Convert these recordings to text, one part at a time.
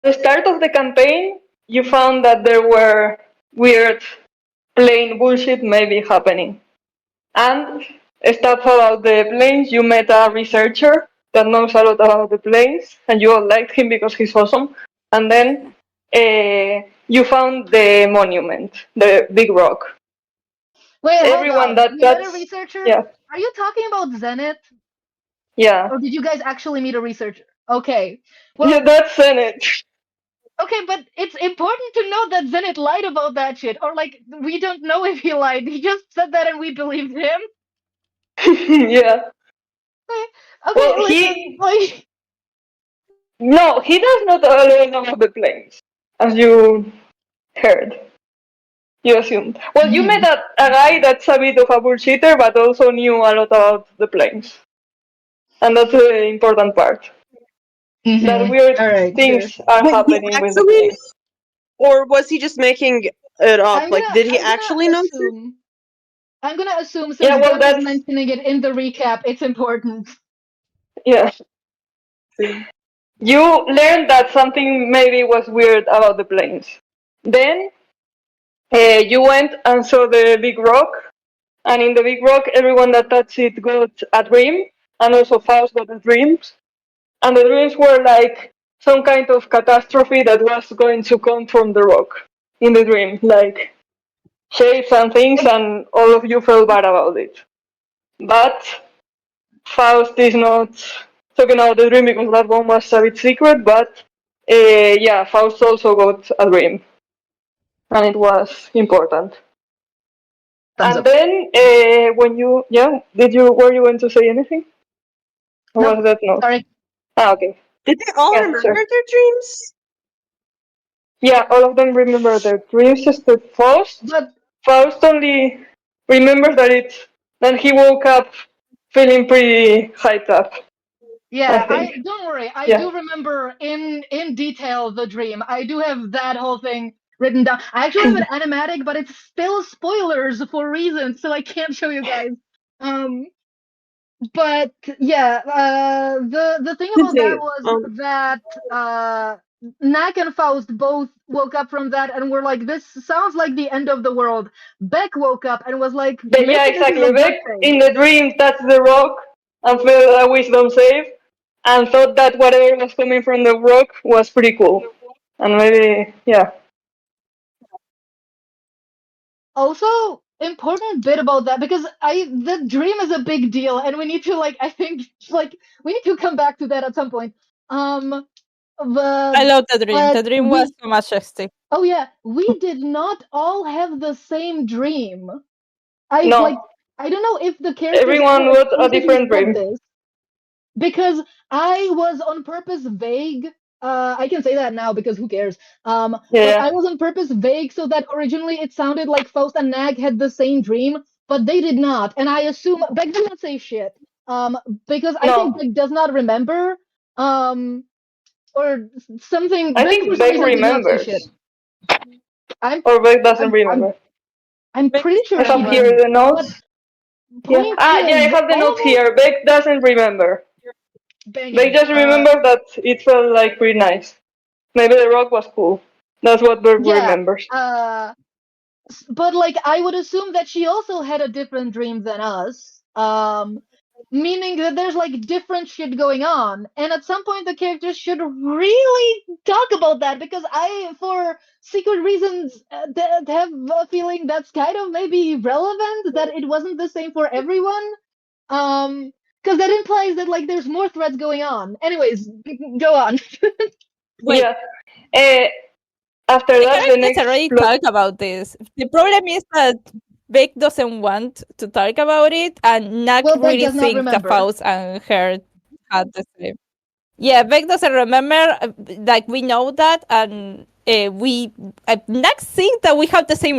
the start of the campaign, you found that there were weird, plain bullshit maybe happening. And stuff about the planes, you met a researcher that knows a lot about the planes, and you all liked him because he's awesome. And then you found the monument, the big rock. Wait, Everyone hold on. You met a that's researcher? yeah, Are you talking about Zenith? yeah. Or did you guys actually meet a researcher? Okay. Yeah, Well, that's Senate. okay, but it's important to note that Zenith lied about that shit. Or, like, we don't know if he lied. He just said that and we believed him. Yeah. Okay, Well, listen, like, no, he does not know about the planes, as you heard. You assumed. Well, you met a guy that's a bit of a bullshitter, but also knew a lot about the planes. And that's the important part. That weird all right, sure. things are Wait, he happening with the actually, planes. or was he just making it up? I'm Like, gonna, did he I'm actually gonna know? assume. I'm gonna assume Yeah, since well, Gus is that's mentioning it in the recap, it's important. yeah. You learned that something maybe was weird about the planes. Then you went and saw the big rock, and in the big rock, everyone that touched it got a dream, and also Faust got a dream. And the dreams were like some kind of catastrophe that was going to come from the rock in the dream, like shapes and things, and all of you felt bad about it. But Faust is not talking about the dream because that one was a bit secret, but yeah, Faust also got a dream, and it was important. Thumbs And up. then when you, yeah, were you going to say anything? Or No, was that not? sorry. Ah, okay. Did they all Yeah, remember sure. their dreams? Yeah, all of them remember their dreams, just the Faust. But Faust only remembers that he woke up feeling pretty hyped up. yeah, I I think. don't worry. I Yeah. do remember in detail the dream. I do have that whole thing written down. I actually have an animatic, but it's still spoilers for reasons, so I can't show you guys. Um, but yeah, the thing about that Continue. was that Knack and Faust both woke up from that and were like, "This sounds like the end of the world." Beck woke up and was like, "Maybe Yeah, this is exactly. a good Beck thing." in the dream touched the rock and felt a wisdom save and thought that whatever was coming from the rock was pretty cool. And maybe, yeah. Also, important bit about that because the dream is a big deal and we need to like I think like we need to come back to that at some point. I love the dream. The dream was so majestic. Oh yeah, we did not all have the same dream. I like No, I don't know if the characters everyone ever got a explicitly different said dream. this because I was on purpose vague. I can say that now because who cares? But Yeah. I was on purpose vague so that originally it sounded like Faust and Nag had the same dream, but they did not. And I assume Beck did not say shit. Because I think No, Beck does not remember. Or something. I Beck for think some Beck reason did not say shit. remembers. I'm Or Beck doesn't I'm remember. I'm pretty sure I she have does. here the But notes. Yeah. point Yeah, I is, have the all of notes here. Beck doesn't remember. banging. Beck just remembers that it felt like pretty nice. Maybe the rock was cool. That's what Beck Yeah. remembers. But like I would assume that she also had a different dream than us. Meaning that there's like different shit going on, and at some point the characters should really talk about that because I, for secret reasons, have a feeling that's kind of maybe relevant that it wasn't the same for everyone. Because that implies that like there's more threads going on. Anyways, go on. Wait, Yeah. After the that, the characters next already plot. talk about this. The problem is that Beck doesn't want to talk about it, and Nak Well, Beck really does not thinks that remember. Faust and her had the same. Yeah, Beck doesn't remember. Like we know that, and we Nak thinks that we have the same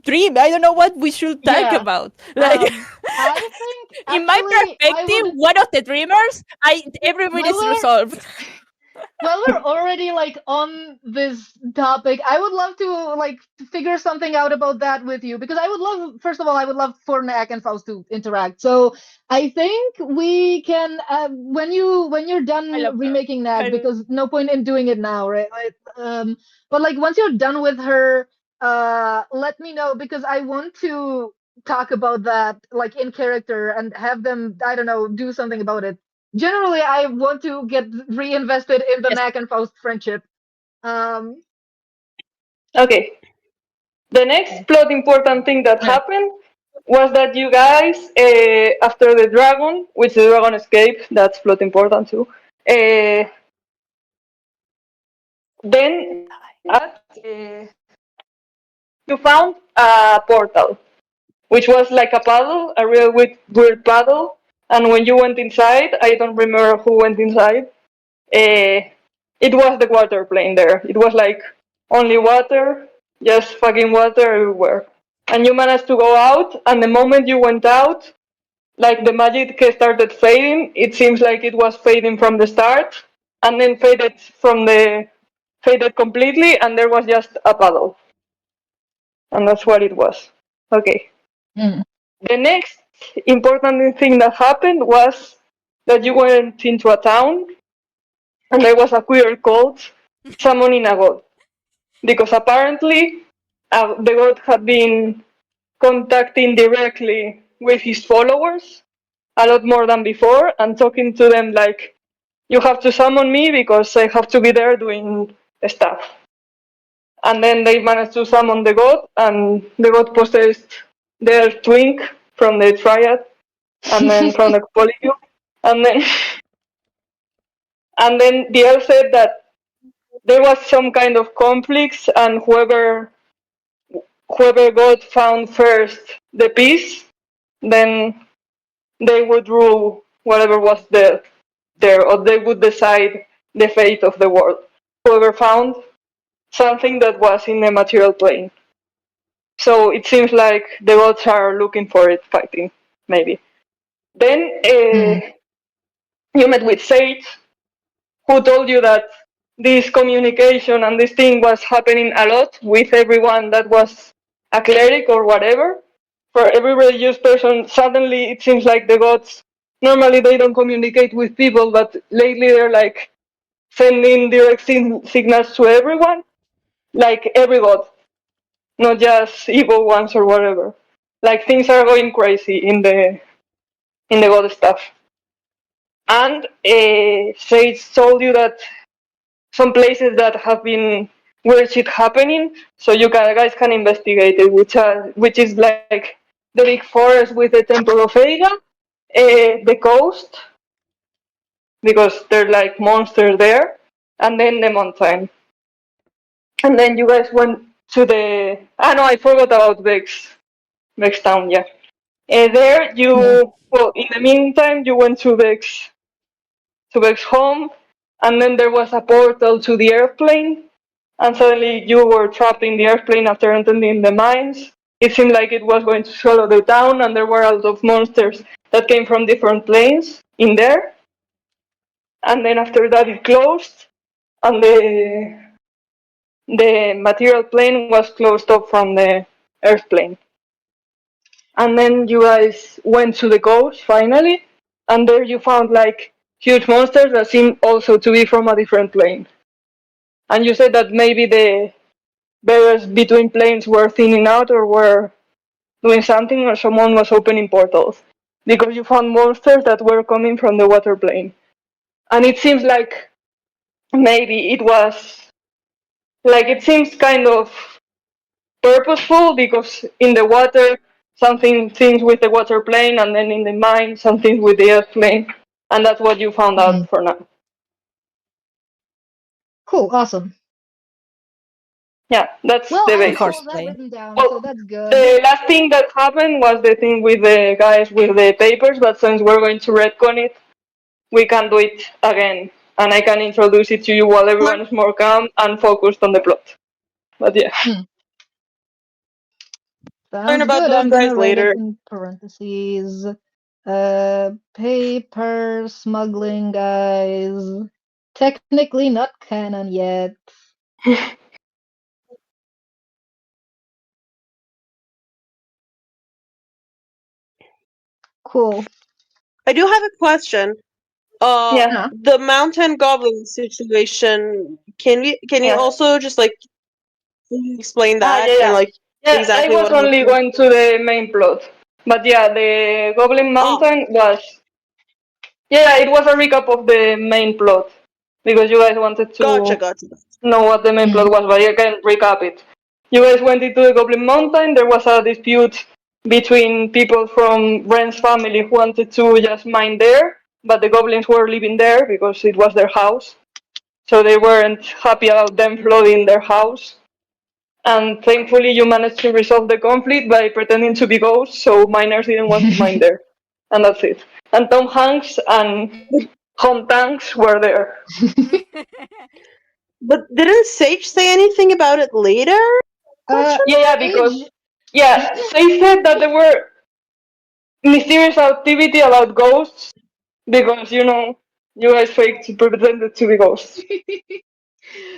dream. I don't know what we should talk Yeah. about. Like, I think in my actually I perspective, would. one of the dreamers, everybody is Mother? resolved. While we're already like on this topic, I would love to like figure something out about that with you because I would love, first of all, I would love for Nak and Faust to interact. So I think we can when you're I done love her. remaking Nak, I because no point in doing it now, right? But like once you're done with her, let me know because I want to talk about that like in character and have them, I don't know, do something about it. Generally, I want to get reinvested in the yes. Knack and Faust friendship. Um, Okay. The next plot important thing that Yeah. happened was that you guys, after the dragon, which the dragon escaped, that's plot important too. Then after that, you found a portal, which was like a puddle, a real weird puddle. And when you went inside, I don't remember who went inside. It was the water plane there. It was like only water, just fucking water everywhere. And you managed to go out, and the moment you went out, like the magic started fading. It seems like it was fading from the start, and then faded completely, and there was just a puddle, and that's what it was. Okay. mm. The next important thing that happened was that you went into a town, and there was a queer cult summoning a god, because apparently the god had been contacting directly with his followers a lot more than before and talking to them like, you have to summon me because I have to be there doing stuff. And then they managed to summon the god, and the god possessed their twink from the triad, and then from the polycule, and then and then the elf said that there was some kind of conflicts, and whoever god found first the peace, then they would rule whatever was there, or they would decide the fate of the world. Whoever found something that was in the material plane. So it seems like the gods are looking for it, fighting, maybe. Then you met with Sage, who told you that this communication and this thing was happening a lot with everyone that was a cleric or whatever. For every religious person, suddenly it seems like the gods, normally they don't communicate with people, but lately they're like sending direct signals to everyone, like every god, not just evil ones or whatever. Like things are going crazy in the god stuff. And Sage told you that some places that have been weird shit happening, so guys can investigate it, which is like the big forest with the Temple of Eiga, the coast, because there are like monsters there, and then the mountain. And then you guys went to the. Ah no, I forgot about Vex Town. Yeah, there you. Well, in the meantime, you went to Vex's home, and then there was a portal to the airplane, and suddenly you were trapped in the airplane after entering the mines. It seemed like it was going to swallow the town, and there were a lot of monsters that came from different planes in there. And then after that, it closed, and the material plane was closed off from the earth plane. And then you guys went to the coast finally, and there you found like huge monsters that seemed also to be from a different plane. And you said that maybe the barriers between planes were thinning out or were doing something, or someone was opening portals, because you found monsters that were coming from the water plane. And it seems like maybe it was like, it seems kind of purposeful, because in the water something things with the water plane, and then in the mine something with the earth plane, and that's what you found out for now. Cool, awesome. Yeah, that's Well, the I have basics. all that written down, Well, so that's good. the last thing that happened was the thing with the guys with the papers, but since we're going to retcon it, we can do it again, and I can introduce it to you while everyone is more calm and focused on the plot. But yeah. Sounds about good. those I'm guys gonna write later. it in parentheses. Paper smuggling guys. Technically not canon yet. Cool. I do have a question. Yeah, The mountain goblin situation. Can you yeah. also just like explain Ah, that yeah, and yeah. like Yeah, I exactly was what only happened? going to the main plot. But yeah, the Goblin Ah, Mountain was. Yeah, it was a recap of the main plot. Because you guys wanted gotcha, to gotcha. know what the main plot Mm. was, but I can recap it. You guys went into the Goblin Mountain, there was a dispute between people from Ren's family who wanted to just mine there, but the goblins were living there because it was their house. So they weren't happy about them flooding their house. And thankfully, you managed to resolve the conflict by pretending to be ghosts, so miners didn't want to mine there. And that's it. And Tom Hanks and Home Tanks were there. But didn't Sage say anything about it later? Question Yeah, yeah, because Age. yeah, they said that there were mysterious activity about ghosts because you guys faked to pretended to be ghosts.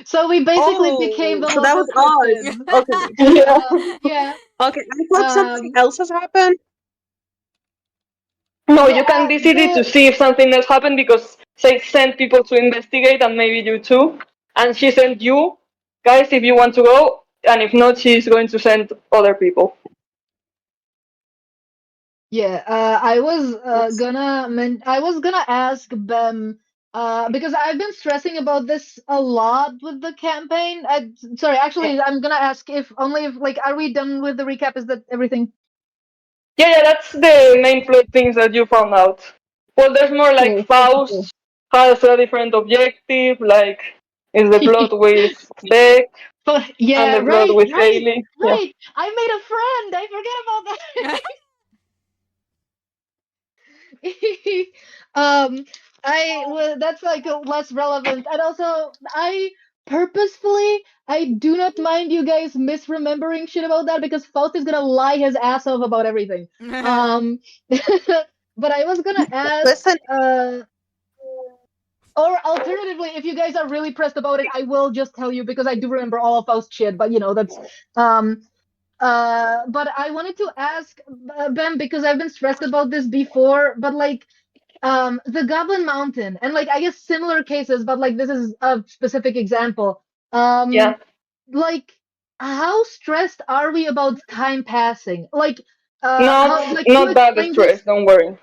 So we basically became Oh, the so that was local cryptids. us. Okay. Yeah. Yeah. Okay, I thought something Um. else has happened. No, Yeah. you can visit it to The see if something else happened because she sent people to investigate and maybe you too. And she sent you guys if you want to go, and if not, she's going to send other people. Yeah, I was Yes. I was gonna ask Bem because I've been stressing about this a lot with the campaign. Sorry, Yeah, actually, I'm gonna ask if only if like are we done with the recap? Is that everything? yeah, that's the main plot things that you found out. Well, there's more like Cool. Cool. Faust has a different objective, like is the plot with Beck But and yeah, the plot right, with right, Haley. Yeah. right. I made a friend. I forget about that. um I well, that's like less relevant, and also I purposefully I do not mind you guys misremembering shit about that because Faust is gonna lie his ass off about everything. um but I was gonna ask Listen, or alternatively, if you guys are really pressed about it, I will just tell you because I do remember all of Faust shit, but that's um but I wanted to ask Ben because I've been stressed about this before, but like the Goblin Mountain and like I guess similar cases, but like this is a specific example. Yeah. Like how stressed are we about time passing? Like Not how like to not that explain this? stressed, don't worry.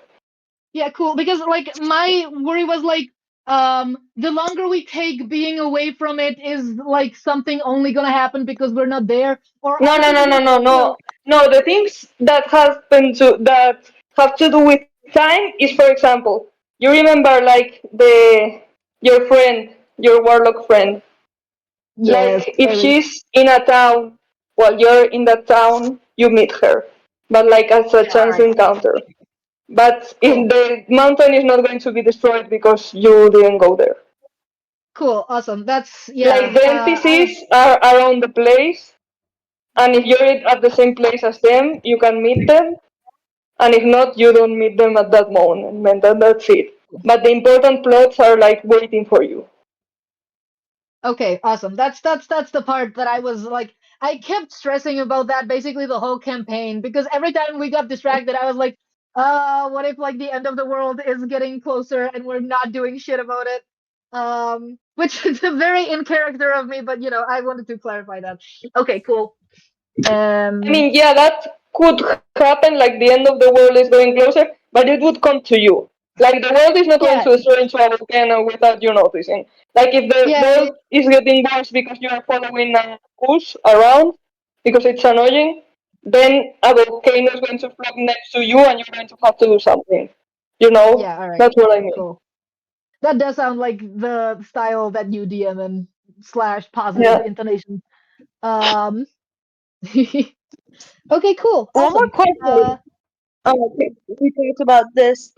Yeah, cool. Because like my worry was like the longer we take being away from it is like something only gonna happen because we're not there, or No, no, no, no, alternatively, no, no. No, the things that have to do with time is, for example, you remember like your friend, your warlock friend. yes, Like if very she's in a town while you're in that town, you meet her. But like as a yeah, all chance right, encounter. But if cool. the mountain is not going to be destroyed because you didn't go there. Cool, awesome. That's Like yeah. the NPCs are around the place, and if you're at the same place as them, you can meet them. And if not, you don't meet them at that moment, and then that's it. But the important plots are like waiting for you. Okay, awesome. That's the part that I was like I kept stressing about that basically the whole campaign because every time we got distracted, I was like, what if like the end of the world is getting closer and we're not doing shit about it? Which is a very in character of me, but I wanted to clarify that. Okay, cool. I Um, mean, yeah, that could happen, like the end of the world is going closer, but it would come to you. Like the world is not going yeah, to destroy into a volcano without you noticing. Like if the yeah, world is getting worse because you are following a course around because it's annoying, then a volcano is going to float next to you and you're going to have to do something. You know? yeah. All right, That's what I mean. cool. That does sound like the style that you DM and slash positive Yeah. intonation. Um, okay, cool, one more awesome. question. We talked about this.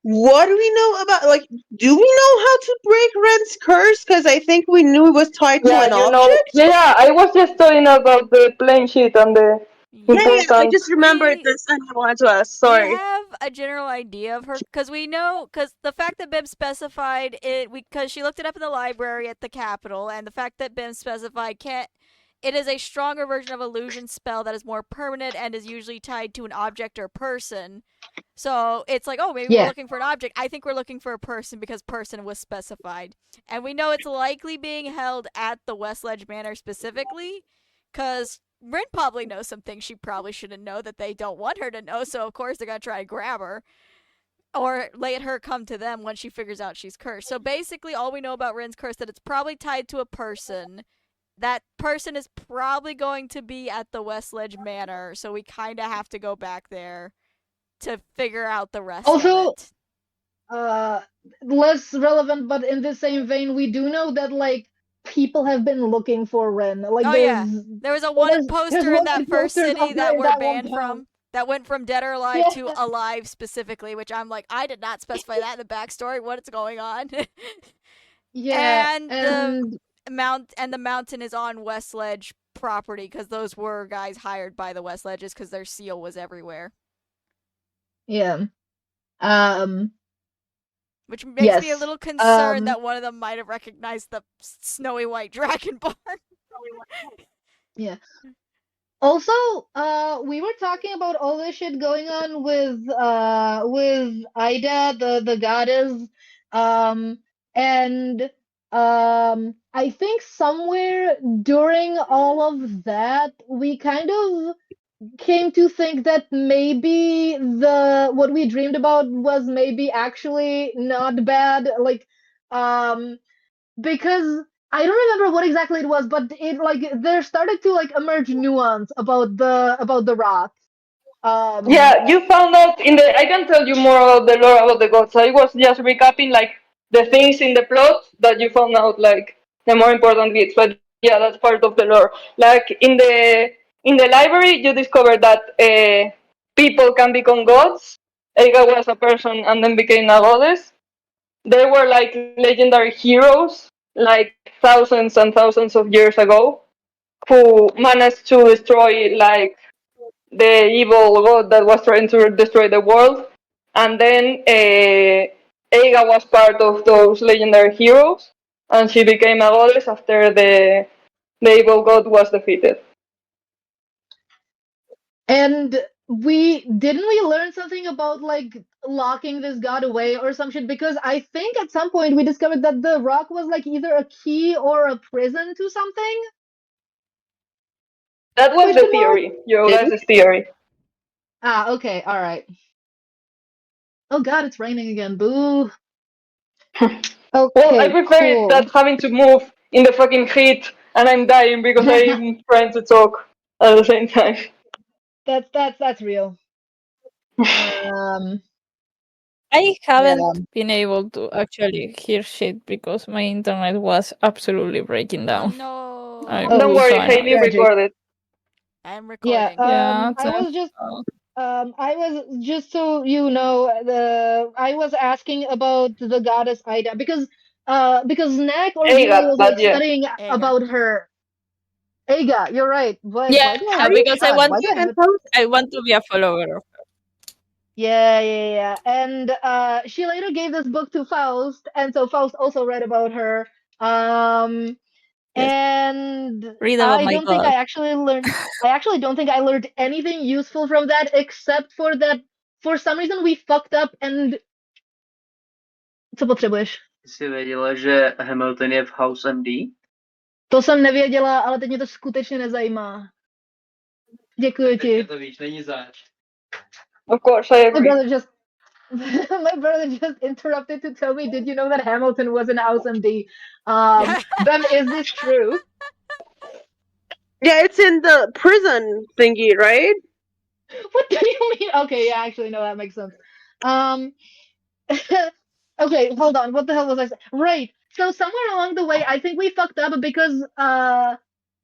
What do we know about like? Do we know how to break Ren's curse? Because I think we knew it was tied to Yeah, an object. yeah, I was just talking about the plane sheet and the Yeah, I Important. just remembered We- this and I wanted to ask. We Sorry. have a general idea of her because we know because the fact that Bim specified it because she looked it up in the library at the Capitol, and the fact that Bim specified can't. It is a stronger version of illusion spell that is more permanent and is usually tied to an object or person. So it's like, oh, maybe we're Yeah. looking for an object. I think we're looking for a person because person was specified. And we know it's likely being held at the West Ledge Manor specifically because Rin probably knows some things she probably shouldn't know that they don't want her to know. So, of course, they're going to try to grab her or let her come to them when she figures out she's cursed. So basically, all we know about Rin's curse that it's probably tied to a person. That person is probably going to be at the West Ledge Manor, so we kind of have to go back there to figure out the rest Also, of it. less relevant, but in the same vein, we do know that like people have been looking for Ren. Like Oh, there's yeah. There was a wanted there's poster in that wanted first posters city up there that in we're that one banned town. from. That went from dead or alive Yeah. to alive specifically, which I'm like, I did not specify that in the backstory. What is going on? Yeah, and and the mountain is on West Ledge property because those were guys hired by the West Ledges because their seal was everywhere. yeah. Which makes me a Yes. little concerned that one of them might have recognized the snowy white dragon barn. Yeah. Also, we were talking about all this shit going on with Ida, the goddess, and I think somewhere during all of that, we kind of came to think that maybe the what we dreamed about was maybe actually not bad, like, because I don't remember what exactly it was, but it like there started to like emerge nuance about the rock. Yeah, you found out in the. I can tell you more about the lore about the gods. I was just recapping like the things in the plot that you found out, like the more important bits. But yeah, that's part of the lore. Like in the library, you discovered that people can become gods. Ega was a person and then became a goddess. There were like legendary heroes, like thousands and thousands of years ago, who managed to destroy like the evil god that was trying to destroy the world. And then Eiga was part of those legendary heroes, and she became a goddess after the evil god was defeated. And we learn something about like locking this god away or some shit, because I think at some point we discovered that the rock was like either a key or a prison to something. That was the Question mark? theory, your guys' theory. Ah, okay, all right. Oh god, it's raining again. Boo. Well, I Okay, prefer it cool. than having to move in the fucking heat and I'm dying because I'm trying to talk at the same time. That's real. I haven't Yeah. been able to actually hear shit because my internet was absolutely breaking Oh down. no. I'm Oh, Don't so worry, annoyed. Hailey tragic. recorded. I'm Yeah, recording. Yeah, I was just so you know, I was asking about the goddess Ida because Snack originally Eiga, was like but yeah. studying Ega. about her. Ega, you're right. Why yeah, do I because God, why do I I want to be a follower of her. Yeah. And she later gave this book to Faust, and so Faust also read about her. Yes. And Read about I my don't think god. I actually learned I actually don't think I learned anything useful from that, except for that for some reason we fucked up and co potřebuješ? Jsi věděla, že Hamilton je v House MD? To jsem nevěděla, ale teď mě to skutečně nezajímá. Děkuji ti. Teďka to víš, není zač. Of course, I agree. My brother just interrupted to tell me, did you know that Hamilton was in House MD? Bem, is this true? Yeah, it's in the prison thingy, right? What do you mean? Okay, yeah, actually, no, that makes sense. Okay, hold on. What the hell was I saying? Right. So somewhere along the way, I think we fucked up because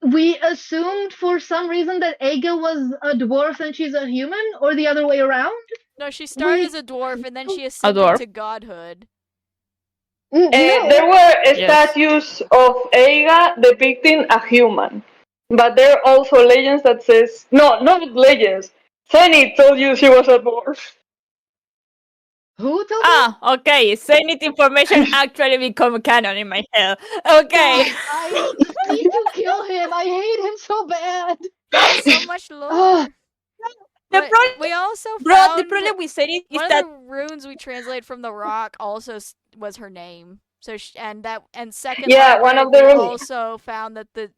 we assumed for some reason that Ega was a dwarf and she's a human, or the other way around. No, she started We- as a dwarf and then she ascended dwarf. to godhood. No. There were statues of Eiga depicting a human. But there are also legends that says no, not legends. Sunny told you she was a dwarf. Who told me? Ah, okay. Zenith information actually become canon in my head. Okay. God, I need to kill him. I hate him so bad. There's so much lore. Ugh. The But problem, we also bro, the found problem with Zenith is one of that the runes we translate from the rock also was her name. So and second Yeah, library, one of the we runes. also found that the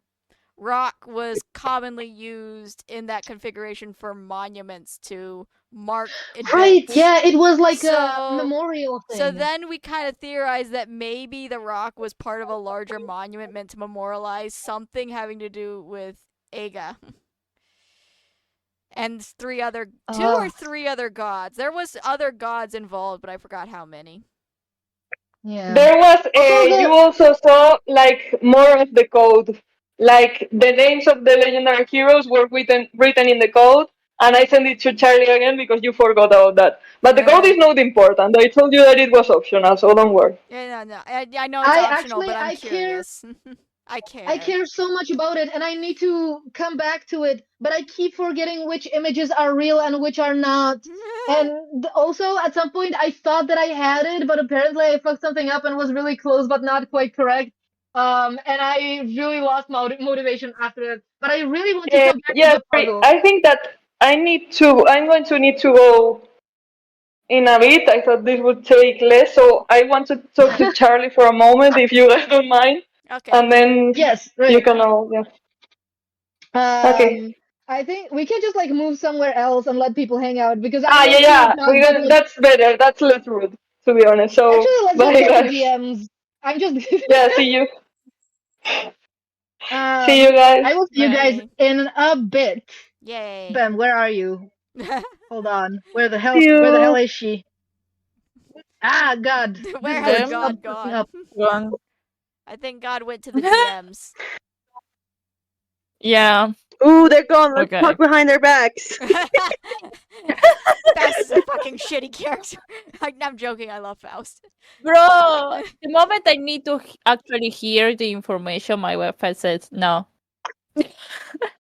rock was commonly used in that configuration for monuments to mark events. Right, yeah, it was like a So- memorial thing. So then we kind of theorized that maybe the rock was part of a larger monument meant to memorialize something having to do with Aga. And two or three other gods. There was other gods involved, but I forgot how many. Yeah. There was Also the- you also saw like more of the code. Like the names of the legendary heroes were written in the code, and I sent it to Charlie again because you forgot about that. But the code is not important. I told you that it was optional, so don't worry. Yeah, no. I know it's optional, but I'm curious. I care. I care so much about it, and I need to come back to it, but I keep forgetting which images are real and which are not. And also, at some point, I thought that I had it, but apparently I fucked something up and was really close, but not quite correct. And I really lost motivation after it. But I really want to come back Yeah, to the puzzle. I think that I'm going to need to go in a bit. I thought this would take less, so I want to talk to Charlie for a moment, if you guys don't mind. Okay. And then Yes, you right. can all, yeah. Okay. I think we can just like move somewhere else and let people hang out because I Ah, know yeah, Tina's yeah. not good with- That's better. That's less rude, to be honest. So, Actually, let's bye, just go to guys. DMs. I'm just. Yeah, see you. See you guys. I will see you guys Bye. in a bit. Yay. Ben, where are you? Hold on. Where the hell? See you. Where the hell is she? Ah, God. Where This has girl, God stop fucking gone? up. one. I think God went to the DMs. Yeah. Ooh, they're gone. Let's Okay. talk behind their backs. Faust is a fucking shitty character. I'm joking. I love Faust. Bro, the moment I need to actually hear the information, my website says no.